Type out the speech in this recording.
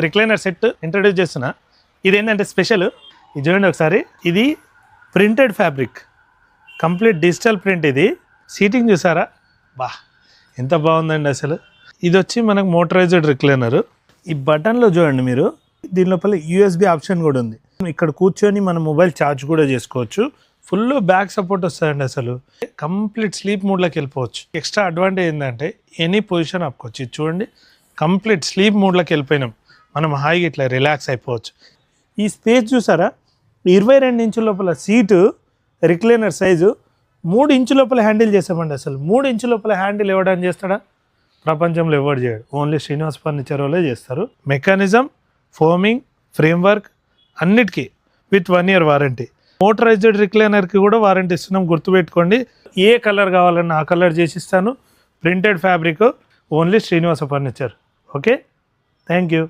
Recliner set introduce చేస్తున్నా. ఇది ఏంటంటే స్పెషల్, ఇది చూడండి ఒకసారి. ఇది printed fabric, complete digital print. ఇది సీటింగ్ చూసారా, బా ఎంత బాగుందండి అసలు. ఇది వచ్చి మనకు మోటరైజ్డ్ రిక్లైనర్. ఈ బటన్లో చూడండి మీరు, దీని లోపల USB ఆప్షన్ కూడా ఉంది. ఇక్కడ కూర్చొని మన మొబైల్ ఛార్జ్ కూడా చేసుకోవచ్చు. ఫుల్ బ్యాక్ సపోర్ట్ వస్తుందండి. అసలు కంప్లీట్ స్లీప్ మోడ్లోకి వెళ్ళిపోవచ్చు. ఎక్స్ట్రా అడ్వాంటేజ్ ఏంటంటే ఎనీ పొజిషన్ ఆపుకోవచ్చు. ఇది చూడండి, కంప్లీట్ స్లీప్ మోడ్లోకి వెళ్ళిపోయినాం, మనం హాయిగా ఇట్లా రిలాక్స్ అయిపోవచ్చు. ఈ స్పేస్ చూసారా, 22 ఇంచుల లోపల సీటు, రిక్లైనర్ సైజు 3 ఇంచుల లోపల హ్యాండిల్ చేసామండి. అసలు 3 ఇంచుల లోపల హ్యాండిల్ ఎవడని చేస్తాడా, ప్రపంచంలో ఎవరు చేయడు, ఓన్లీ శ్రీనివాస్ ఫర్నిచర్ వాళ్ళే చేస్తారు. మెకానిజం, ఫోమింగ్, ఫ్రేమ్వర్క్ అన్నిటికీ విత్ 1 year వారంటీ. మోటరైజ్డ్ రిక్లైనర్కి కూడా వారంటీ ఇస్తున్నాం, గుర్తుపెట్టుకోండి. ఏ కలర్ కావాలన్నా ఆ కలర్ చేసిస్తాను. Printed fabric, only Srinivasa furniture. Okay, thank you.